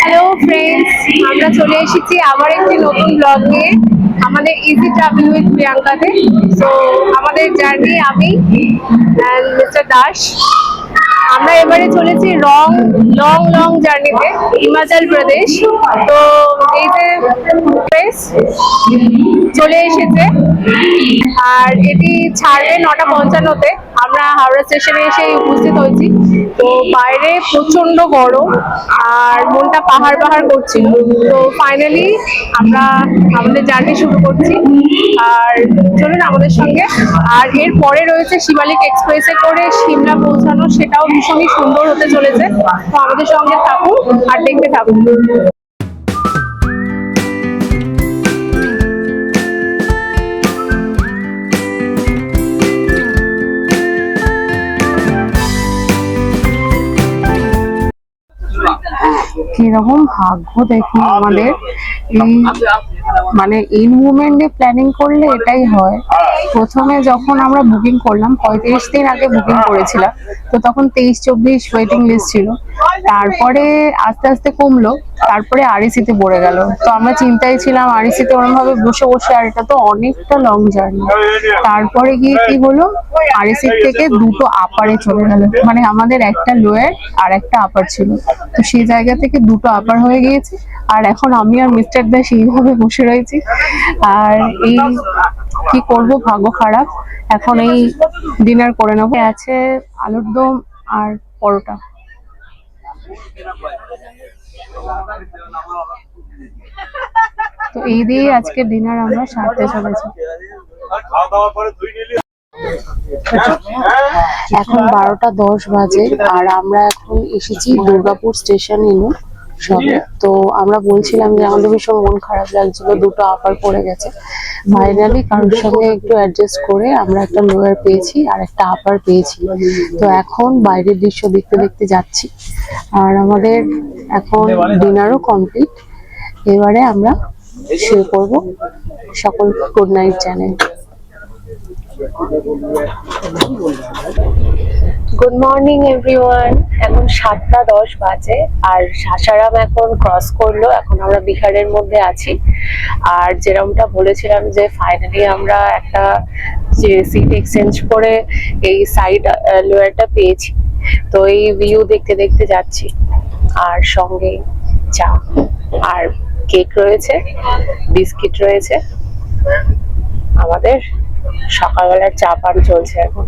Hello friends, আমরা চলে এসেছি আবার একটি নতুন ব্লগ নিয়ে আমাদের ইজি ট্রাভেল উইথ প্রিয়াঙ্কাতে। সো আমাদের জার্নি আমি অ্যান্ড মিস্টার দাস, আমরা এবারে চলেছি লং জার্নিতে হিমাচল প্রদেশ। তো এই যে চলে এসেছে আর এটি ছাড়বে 9:55-তে। আমরা হাওড়া স্টেশনে এসে উপস্থিত হয়েছি। তো বাইরে প্রচন্ড গরম আর মনটা পাহাড় করছিল। তো ফাইনালি আমরা আমাদের জার্নি শুরু করছি, আর চলুন আমাদের সঙ্গে। আর এর পরে রয়েছে শিবালিক এক্সপ্রেসে করে সিমলা পৌঁছানো, সেটাও ভীষণই সুন্দর হতে চলেছে। তো আমাদের সঙ্গে থাকুন আর দেখতে থাকুন। কিরকম ভাগ্য দেখুন আমাদের, এই মুভমেন্টে প্ল্যানিং করলে এটাই হয়। প্রথমে যখন আমরা বুকিং করলাম 35 দিন আগে বুকিং করেছিলাম, তো তখন 23-24 ওয়েটিং লিস্ট ছিল। তারপরে আস্তে আস্তে কমলো, তারপরে আরইসিতে পড়ে গেল। তো আমরা চিন্তায় ছিলাম আরইসিতে ওরকম ভাবে বসে আর এটা তো অনেকটা লং জার্নি। তারপরে গিয়ে কি হলো, আরইসি থেকে দুটো আপারে চলে গেল, আমাদের একটা লোয়ার আর একটা আপার ছিল। তো সেই জায়গা থেকে দুটো আপার হয়ে গিয়েছে, আর এখন আমি আর মিস্টার দাস এইভাবে বসে রয়েছি। আর এই কি করব, ভাগ্য খারাপ। এখন এই ডিনার করে নেবো। আছে আলুর দম আর পরোটা। তো এই দিয়ে আজকে ডিনার আমরা সারতে চলেছি। এখন 12:10 বাজে আর আমরা এখন এসেছি দুর্গাপুর স্টেশন ইনু সবে। তো আমরা বলছিলাম যে আমাদের ভীষণ মন খারাপ লাগছিল, দুটো আপার পড়ে গেছে। ফাইনালি কারোর সঙ্গে একটু অ্যাডজাস্ট করে আমরা একটা লোয়ার পেয়েছি আর একটা আপার পেয়েছি। তো এখন বাইরের দৃশ্য দেখতে দেখতে যাচ্ছি, আর আমাদের এখন ডিনারও কমপ্লিট। এবারে আমরা শুয়ে পড়বো। সকল গুড নাইট জানাই। Good morning everyone. এখন 7:10 বাজে আর সাসারাম এখন ক্রস করলো। এখন আমরা বিহারের মধ্যে আছি। আর যেরকমটা বলেছিলাম যে ফাইনালি আমরা একটা যে সিট এক্সচেঞ্জ করে এই সাইড লোয়ারটা পেয়েছি। তো এই ভিউ দেখতে দেখতে যাচ্ছি, আর সঙ্গে চা আর কেক রয়েছে, বিস্কিট রয়েছে। আমাদের সকালবেলার চা পান চলছে এখন।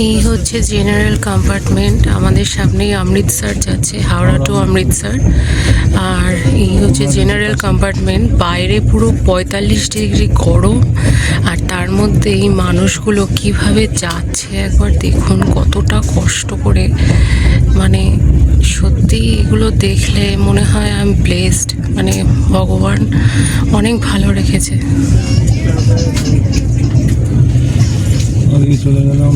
এই হচ্ছে জেনারেল কম্পার্টমেন্ট। আমাদের সামনেই অমৃতসর যাচ্ছে, হাওড়া টু অমৃতসর। আর এই হচ্ছে জেনারেল কম্পার্টমেন্ট। বাইরে পুরো 45 ডিগ্রি গরম, আর তার মধ্যে এই মানুষগুলো কিভাবে যাচ্ছে একবার দেখুন, কতটা কষ্ট করে। সত্যি এগুলো দেখলে মনে হয় আই এম ব্লেসড, ভগবান অনেক ভালো রেখেছে। চলে গেলাম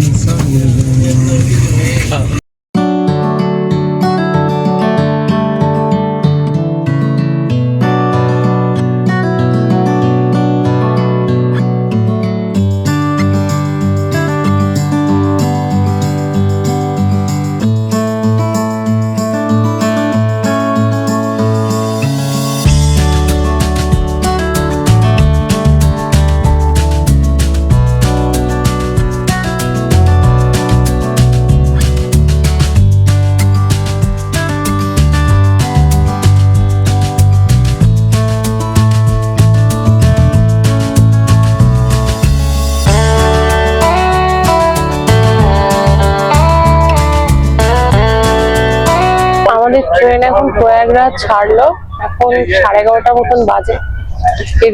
ট্রেন এখন প্রয়াগরাজ ছাড়লো। এখন 11:30 মতন বাজে।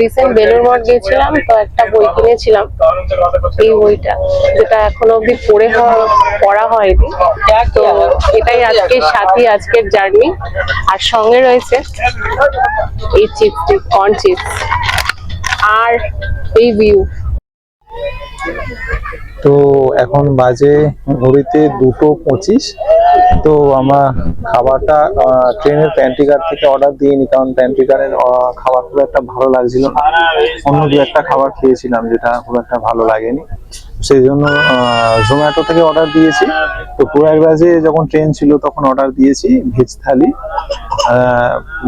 রিসেন্ট বেলুড় মঠ গেছিলাম, তো একটা বই কিনেছিলাম, এই বইটা, যেটা এখনো অব্দি পড়া হয়নি। তো এটাই আজকের সাথী, আজকের জার্নি। আর সঙ্গে রয়েছে এই চিপসটি, কর্ন চিপস, আর এই ভিউ। তো এখন বাজে ঘড়িতে 2:25। তো আমরা খাবারটা ট্রেনের প্যান্ট্রিকার থেকে অর্ডার দিইনি, কারণ প্যান্ট্রিকারের খাবার খুব একটা ভালো লাগছিল না। অন্য দু একটা খাবার খেয়েছিলাম যেটা খুব একটা ভালো লাগেনি, সেই জন্য জোম্যাটো থেকে অর্ডার দিয়েছি। তো প্রয়াগরাজে যখন ট্রেন ছিল তখন অর্ডার দিয়েছি ভেজ থালি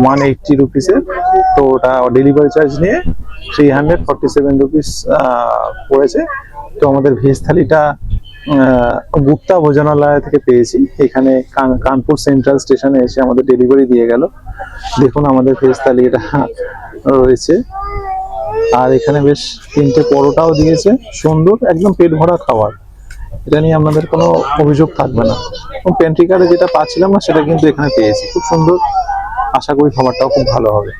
180 রুপিসের। তো ওটা ডেলিভারি চার্জ নিয়ে 347 রুপিস পড়েছে। তো আমাদের ভেজ থালিটা গুপ্তা ভোজনালয় থেকে পেয়েছি, এখানে কানপুর সেন্ট্রাল স্টেশনে এসে আমাদের ডেলিভারি দিয়ে গেল। দেখুন আমাদের ভেজ থালি এটা রয়েছে। আর এখানে বেশ 3টে পরোটাও দিয়েছে, সুন্দর একদম পেট ভরা খাবার। এটা নিয়ে আপনাদের কোনো অভিযোগ থাকবে না। প্যান্ট্রিকারে যেটা পাচ্ছিলাম না সেটা কিন্তু এখানে পেয়েছি, খুব সুন্দর। আশা করি খাবারটাও খুব ভালো হবে।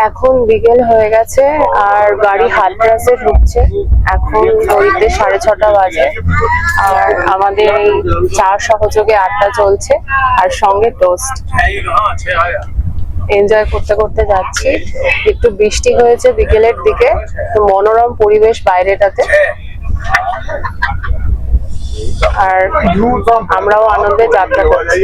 এখন বিকেল হয়ে গেছে আর গাড়ি হাতরাসে ঢুকছে। এখন ঘড়িতে 6:30 বাজে আর আমাদের এই চার সহযোগে আড্ডা চলছে আর সঙ্গে টোস্ট। এনজয় করতে করতে যাচ্ছি। একটু বৃষ্টি হয়েছে বিকেলের দিকে, তো মনোরম পরিবেশ বাইরেটাতে, আর আমরাও আনন্দে যাত্রা করছি।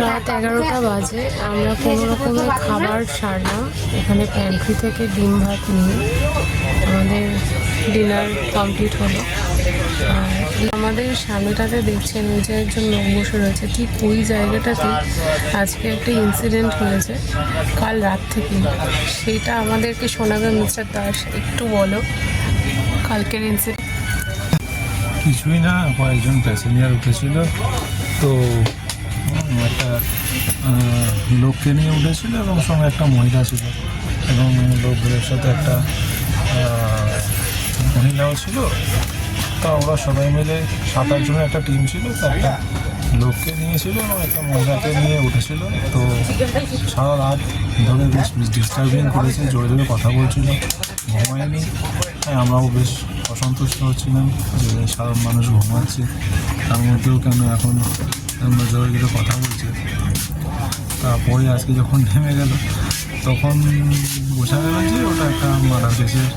রাত 11টা বাজে, আমরা কোনো রকমের খাবার সারলাম। এখানে প্যান্ট্রি থেকে ডিম ভাত নিয়ে আমাদের ডিনার কমপ্লিট হলো। আর আমাদের সামনেটাতে দেখছেন ওই যে একজন লোক বসে রয়েছে, ঠিক ওই জায়গাটাতে আজকে একটা ইনসিডেন্ট হয়েছে কাল রাত থেকে। সেইটা আমাদেরকে শোনাবে মিস্টার দাস। একটু বলো কালকের ইনসিডেন্ট। কিছুই না, কয়েকজন প্যাসেঞ্জার উঠেছিল, তো একটা লোককে নিয়ে উঠেছিল এবং সঙ্গে একটা মহিলা ছিল, এবং লোকদের সাথে একটা মহিলাও ছিল। তা ওরা সবাই মিলে 7-8 জনের একটা টিম ছিল, তো একটা লোককে নিয়েছিল এবং একটা মহিলাকে নিয়ে উঠেছিল। তো সারা রাত ধরে বেশ ডিস্টার্বিং করেছে, জোরে জোরে কথা বলছিল, ঘুমায়নি। হ্যাঁ, আমরাও বেশ অসন্তুষ্ট হচ্ছিলাম যে সাধারণ মানুষ ঘুমাচ্ছে, তার মধ্যেও কেন এখন জোরে জোরে কথা বলছে। তারপরে আজকে যখন নেমে গেল তখন বোঝা গেল যে ওটা একটা মার্ডার কেসের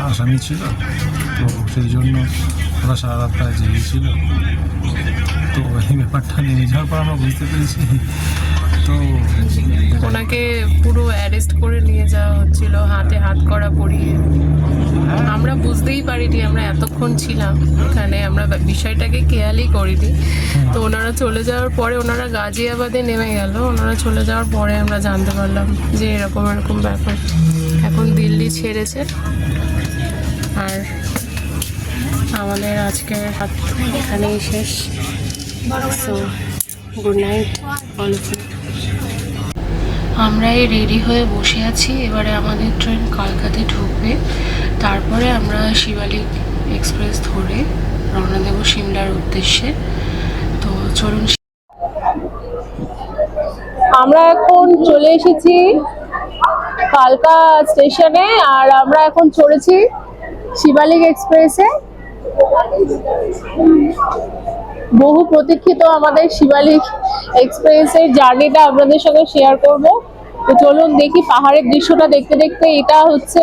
আসামি ছিল। তো সেই জন্য ওরা সারা রাত প্রায় জেগেছিল। তো এই ব্যাপারটা নেমে যাওয়ার পর আমরা বুঝতে পেরেছি, তো ওনাকে পুরো অ্যারেস্ট করে নিয়ে যাওয়া হচ্ছিল, হাতে হাত করা পরিয়ে। আমরা বুঝতেই পারিনি, আমরা এতক্ষণ ছিলাম এখানে, আমরা বিষয়টাকে খেয়ালই করিনি। তো ওনারা চলে যাওয়ার পরে, ওনারা গাজিয়াবাদে নেমে গেল, ওনারা চলে যাওয়ার পরে আমরা জানতে পারলাম যে এরকম এরকম ব্যাপার। এখন দিল্লি ছেড়েছে। আর আমাদের আজকের রাত এখানেই শেষ। So good night all of you. আমরা এই রেডি হয়ে বসে আছি, এবারে আমাদের ট্রেন কলকাতায় ঢুকবে। তারপরে আমরা শিবালিক এক্সপ্রেস ধরে রওনা দেব সিমলার উদ্দেশ্যে। তো চলুন। আমরা এখন চলে এসেছি কালকা স্টেশনে, আর আমরা এখন চড়েছি শিবালিক এক্সপ্রেসে। বহু প্রতীক্ষিত আমাদের শিবালিক এক্সপ্রেসের জার্নিটা আপনাদের সঙ্গে শেয়ার করব। তো চলুন দেখি, পাহাড়ের দৃশ্যটা দেখতে দেখতে এটা হচ্ছে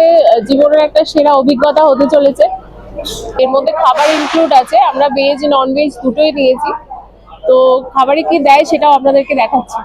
জীবনের একটা সেরা অভিজ্ঞতা হতে চলেছে। এর মধ্যে খাবার ইনক্লুড আছে, আমরা ভেজ নন ভেজ দুটোই নিয়েছি। তো খাবারে কি দেয় সেটাও আপনাদেরকে দেখাচ্ছি।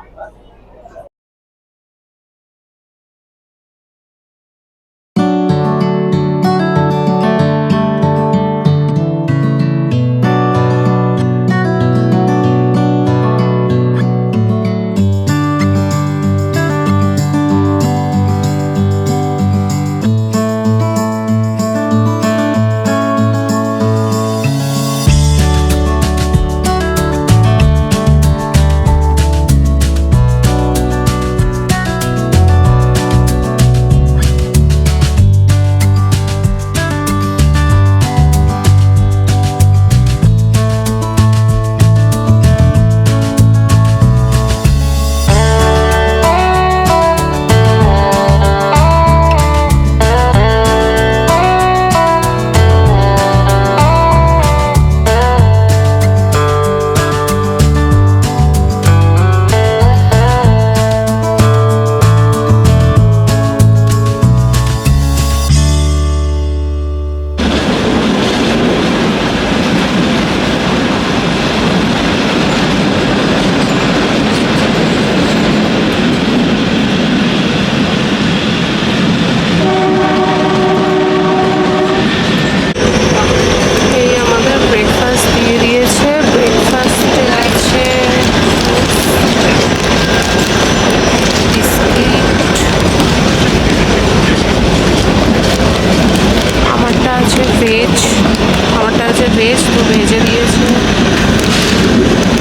ভেজ তো ভেজে দিয়েছে।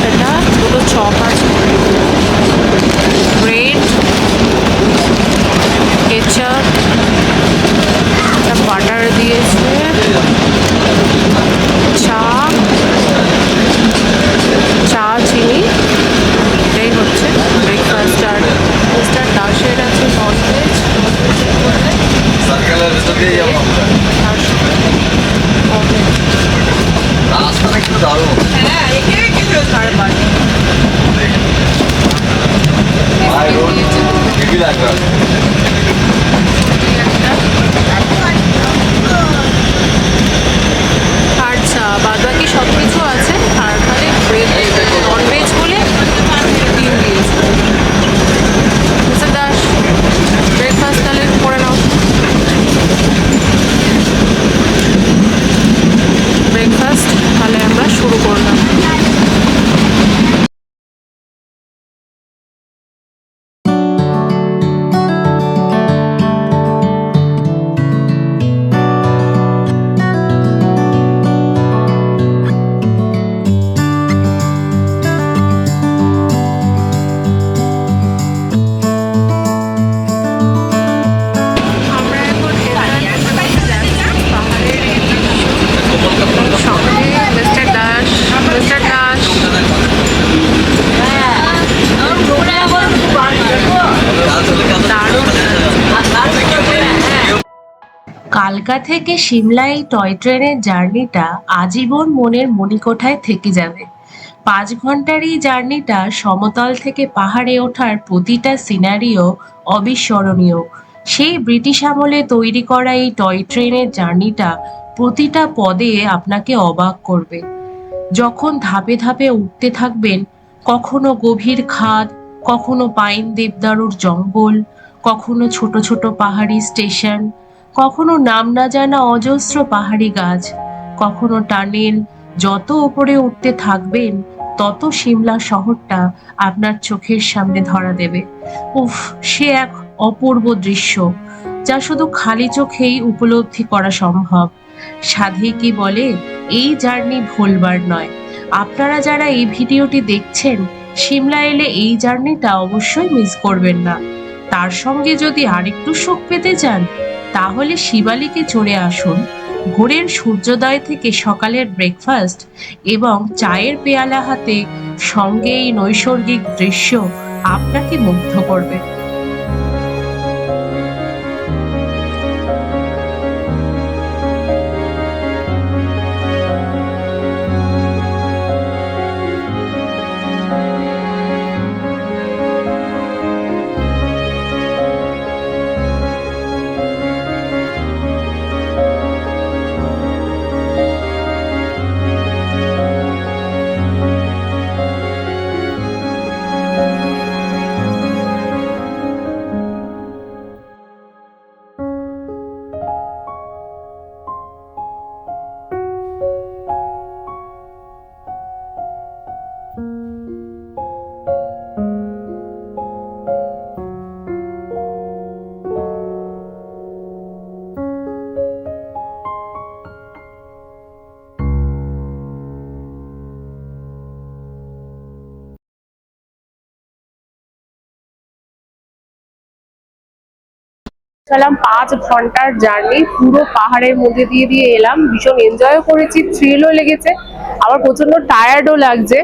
এটা দুটো চপ আছে, ব্রেড, কেচাপ, একটা বাটার দিয়েছে, চা চিনি। এটাই হচ্ছে ব্রেকফাস্ট। আর মিস্টার দাসের আছে ননভেজ, আর বাটি। আচ্ছা, বাদ বাকি সব কিছু আছে। আর খালি ননভেজ বলে ডিম দিয়েছে। মিস্টার দাস, ব্রেকফাস্ট তাহলে করে নাও। ব্রেকফাস্ট তাহলে আমরা শুরু করলাম। আমরা এখন পাহাড়ের এই দৃশ্য সঙ্গে মিস্টার দাস। কালকা থেকে সিমলা এই টয় ট্রেনের জার্নিটা আজীবন মনের মণিকোঠায় থেকে যাবে। 5 ঘন্টার এই জার্নিটা সমতল থেকে পাহাড়ে ওঠার প্রতিটা সিনারিও অবিস্মরণীয়। সেই ব্রিটিশ আমলে তৈরি করা এই টয় ট্রেনের জার্নিটা প্রতিটা পদে আপনাকে অবাক করবে। যখন ধাপে ধাপে উঠতে থাকবেন, কখনো গভীর খাদ, কখনো পাইন দেবদারুর জঙ্গল, কখনো ছোট ছোট পাহাড়ি স্টেশন, কখনো নাম না জানা অজস্র পাহাড়ি গাছ, কখনো টানেল। যত উপরে উঠতে থাকবেন তত সিমলা শহরটা আপনার চোখের সামনে ধরা দেবে। উফ, সে এক অপূর্ব দৃশ্য যা শুধু খালি চোখেই উপলব্ধি করা সম্ভব। সাধে কি বলে, এই জার্নি ভুলবার নয়। আপনারা যারা এই ভিডিওটি দেখছেন, সিমলা এলে এই জার্নিটা অবশ্যই মিস করবেন না। তার সঙ্গে যদি আরেকটু সুখ পেতে চান, তাহলে শিবালিকে চড়ে আসুন। ভোরের সূর্যোদয় থেকে সকালের ব্রেকফাস্ট এবং চায়ের পেয়ালা হাতে সঙ্গে এই নৈসর্গিক দৃশ্য আপনাকে মুগ্ধ করবে। চলাম 5 ঘন্টার জার্নি, পুরো পাহাড়ের মধ্যে দিয়ে এলাম। ভীষণ এনজয়ও করেছি, থ্রিলও লেগেছে, আবার প্রচন্ড টায়ার্ডও লাগছে,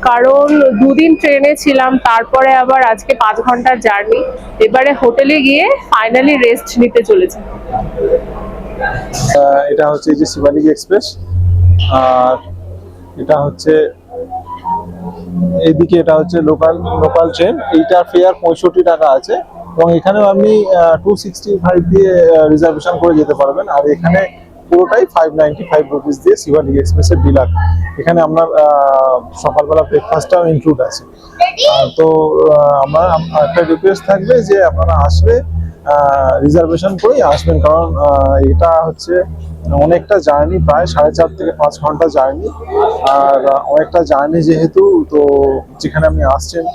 কারণ দুদিন ট্রেনে ছিলাম, তারপরে আবার আজকে 5 ঘন্টার জার্নি। এবারে হোটেলে গিয়ে ফাইনালি রেস্ট নিতে চলেছে। এটা হচ্ছে এই যে শিবালিক এক্সপ্রেস, আর এটা হচ্ছে এইদিকে এটা হচ্ছে লোকাল ট্রেন। এইটার ফেয়ার 65 টাকা আছে এবং এখানেও আপনি 265 দিয়ে রিজার্ভেশন করে যেতে পারবেন। আর এখানে পুরোটাই 595 রুপিস দিয়ে শিবালিক এক্সপ্রেসের ডিলাক্স। এখানে আপনার সকালবেলা ব্রেকফাস্টটাও ইনক্লুড আছে। তো আমার একটা রিকোয়েস্ট থাকবে যে আপনারা আসলে রিজার্ভেশন করেই আসবেন, কারণ এটা হচ্ছে অনেকটা জার্নি, প্রায় 4.5 থেকে 5 ঘন্টা জার্নি। আর অনেকটা জার্নি যেহেতু, তো যেখানে আপনি আসছেন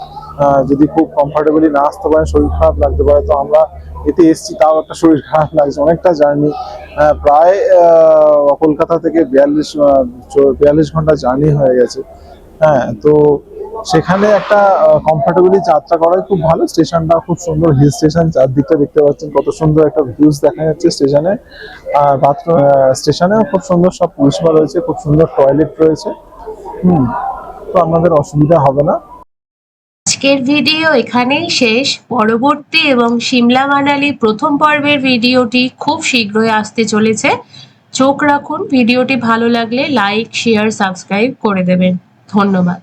যদি খুব কমফোর্টেবলি না আসতে পারেন, শরীর খারাপ লাগতে পারে, তো আমরা এতে এসছি, তাও একটা শরীর খারাপ লাগছে, অনেকটা জার্নি, প্রায় কলকাতা থেকে 42 ঘন্টা জার্নি হয়ে গেছে। হ্যাঁ, তো সেখানে একটা কমফোর্টেবলি যাত্রা করাই খুব ভালো। স্টেশনটা খুব সুন্দর, হিল স্টেশন, চারদিকটা দেখতে পাচ্ছেন কত সুন্দর একটা ভিউজ দেখা যাচ্ছে স্টেশনে। আর বাথরুম, স্টেশনেও খুব সুন্দর সব পরিষেবা রয়েছে, খুব সুন্দর টয়লেট রয়েছে। তো আপনাদের অসুবিধা হবে না। আজকের ভিডিও এখানেই শেষ। পরবর্তী এবং সিমলা মানালি প্রথম পর্বের ভিডিওটি খুব শীঘ্রই আসতে চলেছে। চোখ রাখুন। ভিডিওটি ভালো লাগলে লাইক, শেয়ার, সাবস্ক্রাইব করে দেবেন। ধন্যবাদ।